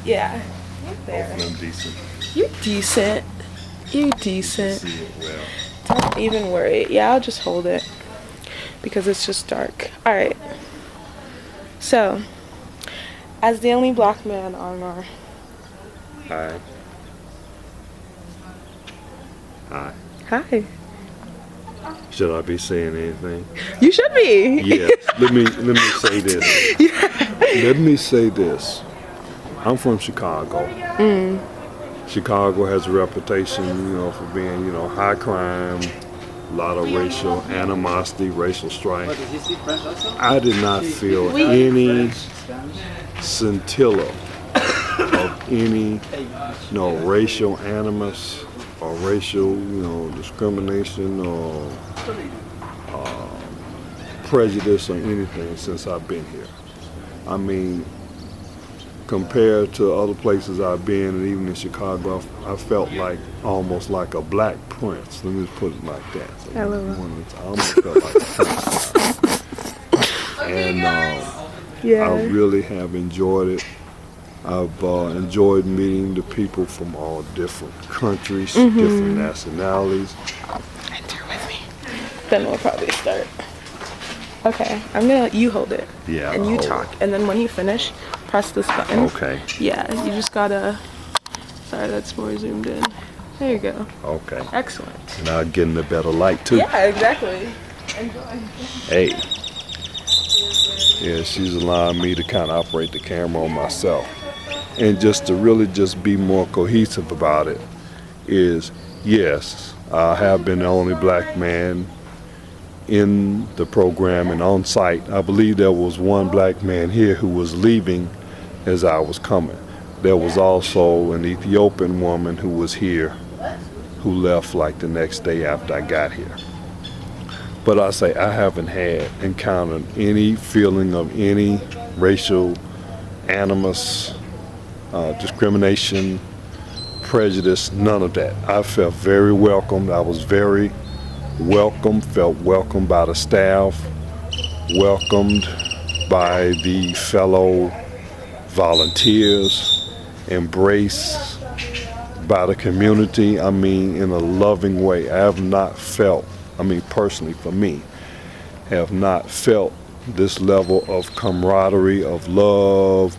Yeah. There. Hopefully I'm decent. You're decent. You're decent. See it well. Don't even worry. Yeah, I'll just hold it because it's just dark. All right. So, as the only black man on our... Hi. Hi. Hi. Should I be saying anything? You should be. Yes. Let me say this. Yeah. Let me say this. I'm from Chicago. Chicago has a reputation, for being, high crime, a lot of racial animosity, racial strife. I did not feel any scintilla of any, racial animus or racial, discrimination or prejudice or anything since I've been here. I mean, compared to other places I've been, and even in Chicago, I felt like almost like a black prince. Let me just put it like that. So I almost felt like a prince. And I really have enjoyed it. I've enjoyed meeting the people from all different countries, different nationalities. Enter with me. Then we'll probably start. Okay, I'm gonna let you hold it. Yeah. And you talk. And then when you finish, press this button. Okay. Yeah, you just gotta... Sorry, that's more zoomed in. There you go. Okay. Excellent. And I'll get in a better light too. Yeah, exactly. Enjoy. Hey. Yeah, she's allowing me to kind of operate the camera on myself. And just to really just be more cohesive about it is, yes, I have been the only black man in the program and on site. I believe there was one black man here who was leaving as I was coming. There was also an Ethiopian woman who was here who left like the next day after I got here. But I say I haven't encountered any feeling of any racial animus, discrimination, prejudice, none of that. I felt very welcomed. I was very welcome, felt welcomed by the staff, welcomed by the fellow volunteers, embraced by the community. I mean, in a loving way. I have not felt, personally for me, have not felt this level of camaraderie, of love,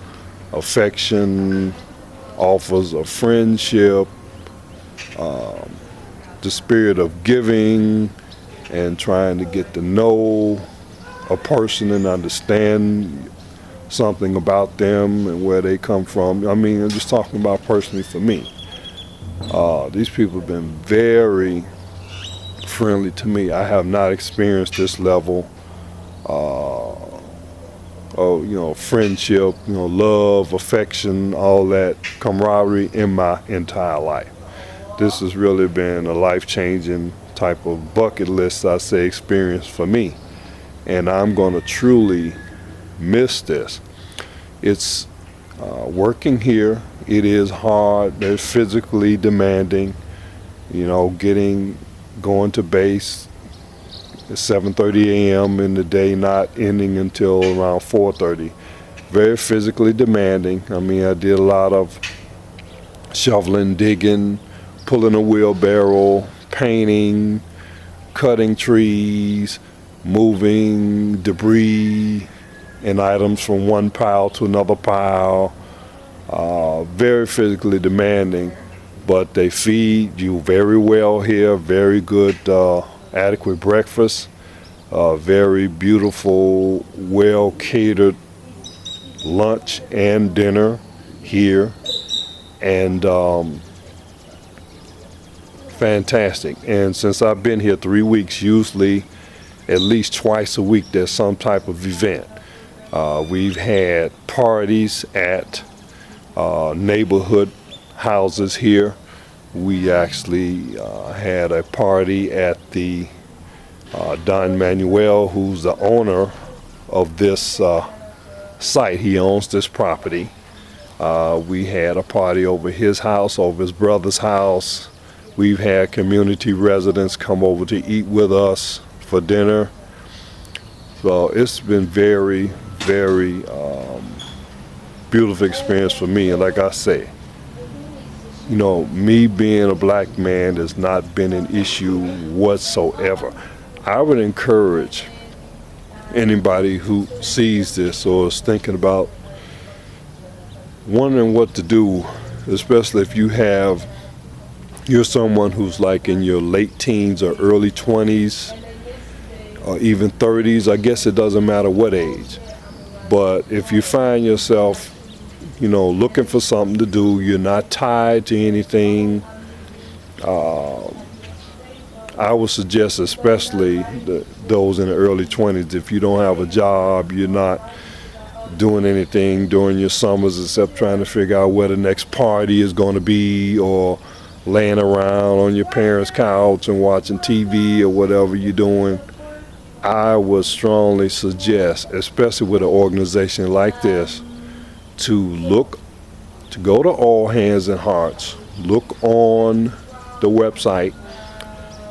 affection, offers of friendship, the spirit of giving and trying to get to know a person and understand something about them and where they come from. I'm just talking about personally for me. These people have been very friendly to me. I have not experienced this level of, friendship, love, affection, all that camaraderie in my entire life. This has really been a life-changing type of bucket list, I say, experience for me. And I'm going to truly miss this. It's working here. It is hard. They're physically demanding. Going to base at 7:30 a.m. in the day, not ending until around 4:30. Very physically demanding. I did a lot of shoveling, digging, pulling a wheelbarrow, painting, cutting trees, moving debris and items from one pile to another pile. Very physically demanding, but they feed you very well here, very good, adequate breakfast, very beautiful, well-catered lunch and dinner here, and fantastic. And since I've been here 3 weeks, usually at least twice a week there's some type of event. We've had parties at neighborhood houses here. We actually had a party at the Don Manuel, who's the owner of this site. He owns this property. We had a party over his house, over his brother's house. We've had community residents come over to eat with us for dinner. So it's been very, very beautiful experience for me. And like I say, you know, me being a black man has not been an issue whatsoever. I would encourage anybody who sees this or is thinking about wondering what to do, especially if you're someone who's like in your late teens or early 20s or even 30s. I guess it doesn't matter what age. But if you find yourself, you know, looking for something to do, you're not tied to anything, I would suggest, especially those in the early 20s, if you don't have a job, you're not doing anything during your summers except trying to figure out where the next party is going to be, or laying around on your parents' couch and watching TV or whatever you're doing, I would strongly suggest, especially with an organization like this, to go to All Hands and Hearts, look on the website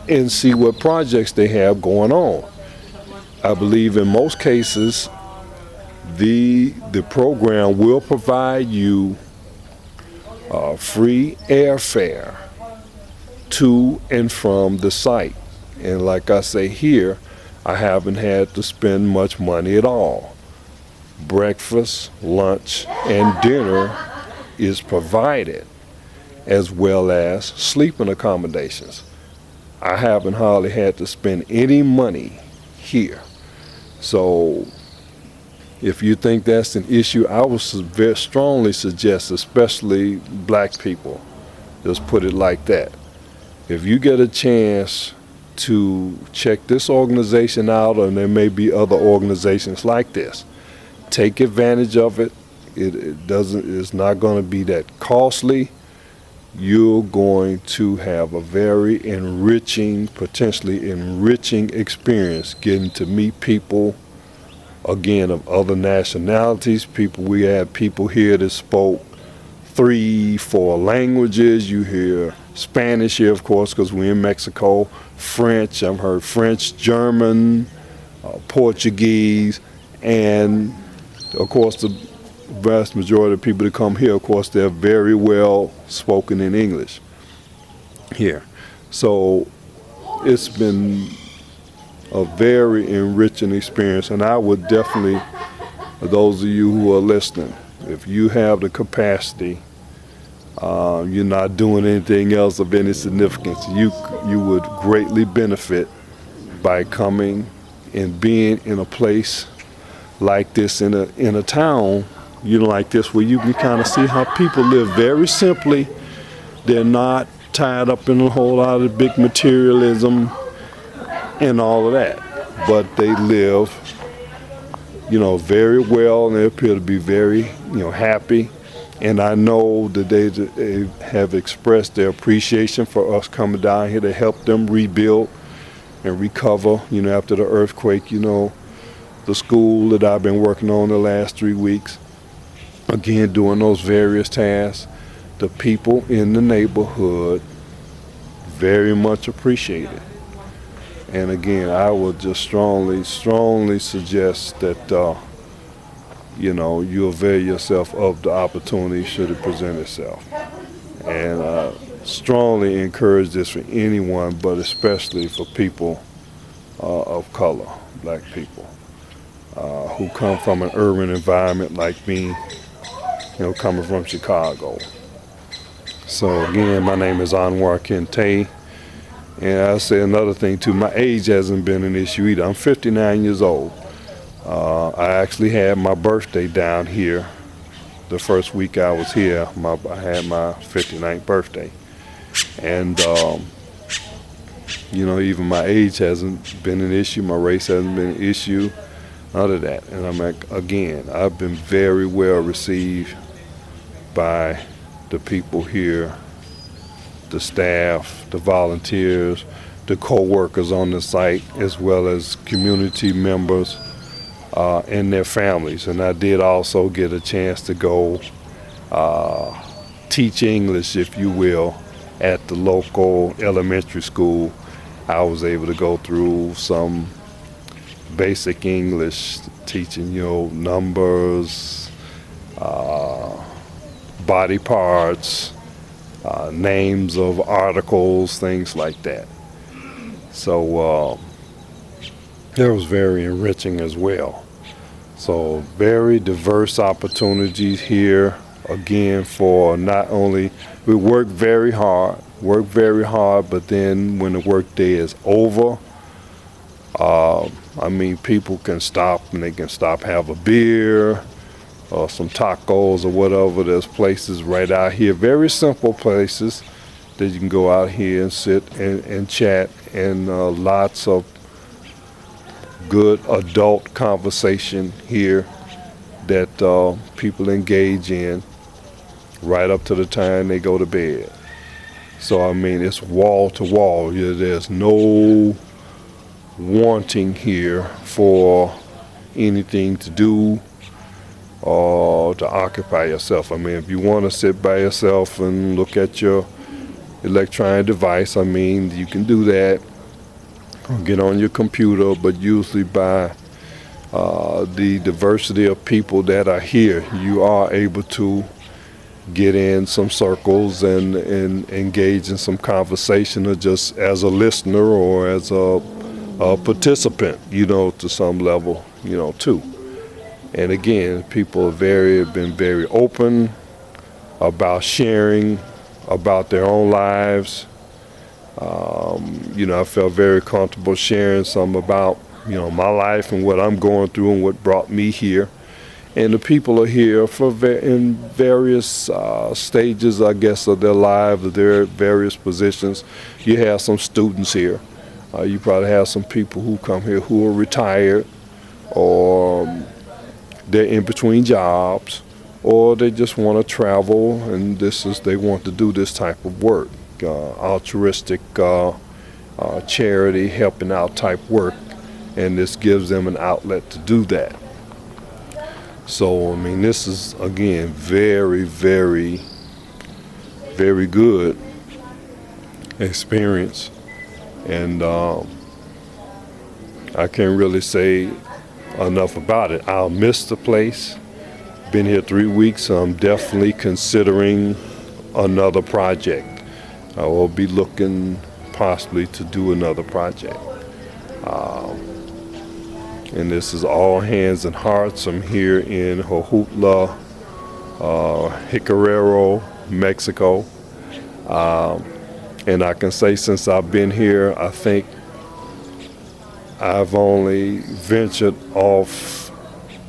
and see what projects they have going on. I believe in most cases the program will provide you free airfare to and from the site. And like I say here, I haven't had to spend much money at all. Breakfast, lunch, and dinner is provided, as well as sleeping accommodations. I haven't hardly had to spend any money here. So if you think that's an issue, I would very strongly suggest, especially black people, just put it like that. If you get a chance to check this organization out, and there may be other organizations like this, take advantage of it. It's not going to be that costly. You're going to have a very potentially enriching experience getting to meet people, again, of other nationalities. We had people here that spoke 3-4 languages. You hear Spanish here, of course, because we're in Mexico. French, I've heard French, German, Portuguese, and of course the vast majority of people that come here, of course, they're very well spoken in English here. So it's been a very enriching experience, and I would definitely, those of you who are listening, if you have the capacity, you're not doing anything else of any significance, you would greatly benefit by coming and being in a place like this, in a town, you know, like this, where you can kind of see how people live very simply. They're not tied up in a whole lot of big materialism and all of that, but they live, you know, very well, and they appear to be very, you know, happy. And I know that they have expressed their appreciation for us coming down here to help them rebuild and recover, you know, after the earthquake. You know, the school that I've been working on the last 3 weeks, again, doing those various tasks, the people in the neighborhood very much appreciate it. And again, I would just strongly suggest that you know, you avail yourself of the opportunity should it present itself. And strongly encourage this for anyone, but especially for people of color, black people, who come from an urban environment like me, you know, coming from Chicago. So again, my name is Anwar Kente. And I'll say another thing too, my age hasn't been an issue either. I'm 59 years old. I actually had my birthday down here. The first week I was here, I had my 59th birthday. And, you know, even my age hasn't been an issue, my race hasn't been an issue, none of that. And I'm like, again, I've been very well received by the people here, the staff, the volunteers, the co-workers on the site, as well as community members and their families. And I did also get a chance to go teach English, if you will, at the local elementary school. I was able to go through some basic English, teaching, you know, numbers, body parts, names of articles, things like that. So it was very enriching as well. So very diverse opportunities here, again, for not only, we work very hard, but then when the work day is over, I mean, people can stop and they can stop, have a beer or some tacos or whatever. There's places right out here, very simple places that you can go out here and sit and chat, and lots of good adult conversation here that people engage in right up to the time they go to bed. So I mean, it's wall to wall. There's no wanting here for anything to do or to occupy yourself. I mean, if you want to sit by yourself and look at your electronic device, I mean, you can do that. Or get on your computer, but usually by the diversity of people that are here, you are able to get in some circles and engage in some conversation, or just as a listener or as a participant, to some level, too. And again, people have been very open about sharing about their own lives. I felt very comfortable sharing some about, my life and what I'm going through and what brought me here. And the people are here in various stages, I guess, of their lives, their various positions. You have some students here. You probably have some people who come here who are retired, or they're in between jobs, or they just want to travel, and they want to do this type of work. Altruistic charity, helping out type work, and this gives them an outlet to do that. So I mean, this is again very, very, very good experience, and I can't really say enough about it. I'll miss the place. Been here 3 weeks, so I'm definitely considering another project. I will be looking possibly to do another project. And this is all hands and hearts. I'm here in Jojutla, Jicarero, Mexico. And I can say since I've been here, I think I've only ventured off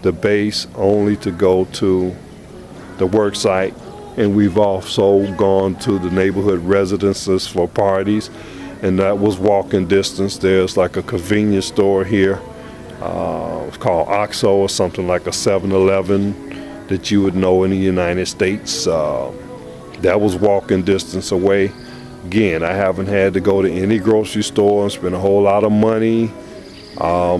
the base only to go to the work site. And we've also gone to the neighborhood residences for parties, and that was walking distance. There's like a convenience store here. It's called OXO, or something like a 7-Eleven that you would know in the United States. That was walking distance away. Again, I haven't had to go to any grocery store and spend a whole lot of money. So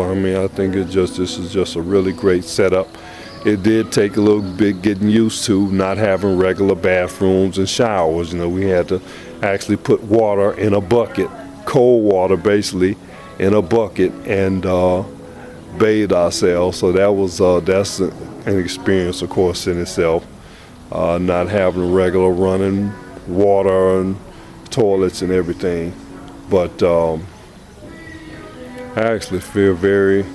I mean, I think this is just a really great setup. It did take a little bit getting used to not having regular bathrooms and showers. We had to actually put water in a bucket, cold water basically, in a bucket, and bathe ourselves. So that's an experience, of course, in itself. Not having regular running water and toilets and everything. But I actually feel very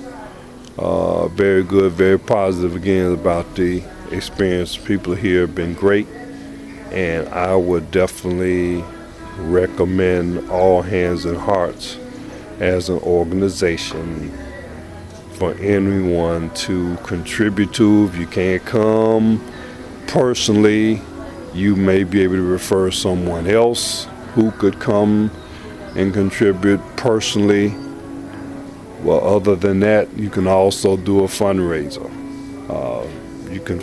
good, very positive again about the experience. People here have been great, and I would definitely recommend All Hands and Hearts as an organization for anyone to contribute to. If you can't come personally, you may be able to refer someone else who could come and contribute personally. Well, other than that, you can also do a fundraiser. You can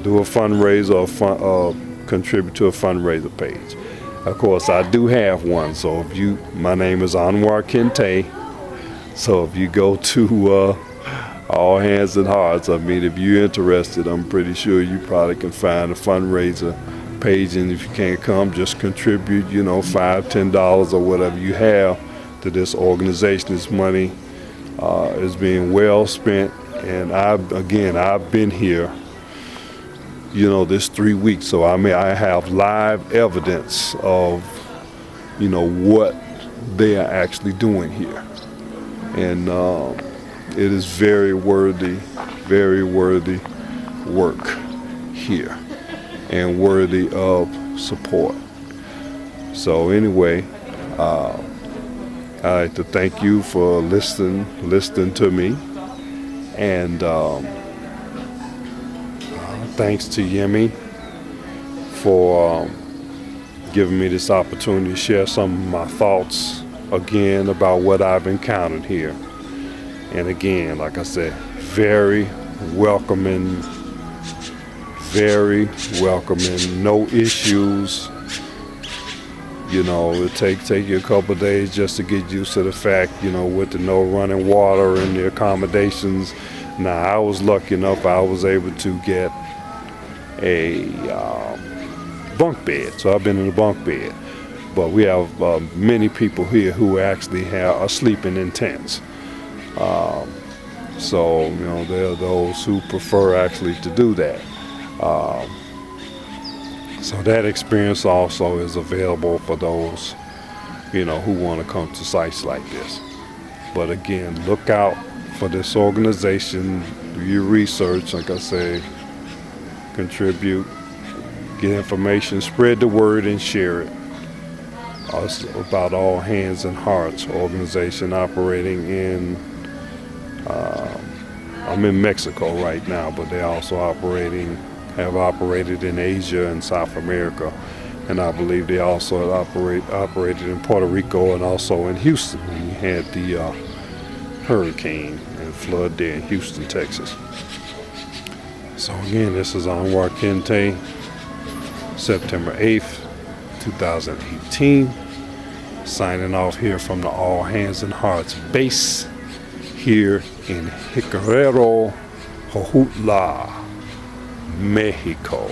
do a fundraiser or contribute to a fundraiser page. Of course, I do have one. So my name is Anwar Kente. So if you go to All Hands and Hearts, I mean, if you're interested, I'm pretty sure you probably can find a fundraiser page. And if you can't come, just contribute, $5, $10 or whatever you have to this organization. This money is being well spent And I've been here, you know, this 3 weeks, so I mean, I have live evidence of, you know, what they are actually doing here. And it is very worthy work here and worthy of support. So anyway, I'd like to thank you for listening to me, and thanks to YEMI for giving me this opportunity to share some of my thoughts again about what I've encountered here. And again, like I said, very welcoming, no issues. You know, it take you a couple of days just to get used to the fact, you know, with the no running water and the accommodations. Now, I was lucky enough I was able to get a bunk bed, so I've been in a bunk bed. But we have many people here who actually are sleeping in tents. So, you know, there are those who prefer actually to do that. So that experience also is available for those, you know, who want to come to sites like this. But again, look out for this organization, do your research, like I say, contribute, get information, spread the word and share it. It's about All Hands and Hearts organization operating in, I'm in Mexico right now, but they're also have operated in Asia and South America, and I believe they also operated in Puerto Rico and also in Houston when we had the hurricane and flood there in Houston, Texas. So again, this is Anwar Kente, September 8th, 2018, signing off here from the All Hands and Hearts base here in Jicarero, Jojutla, Mexico.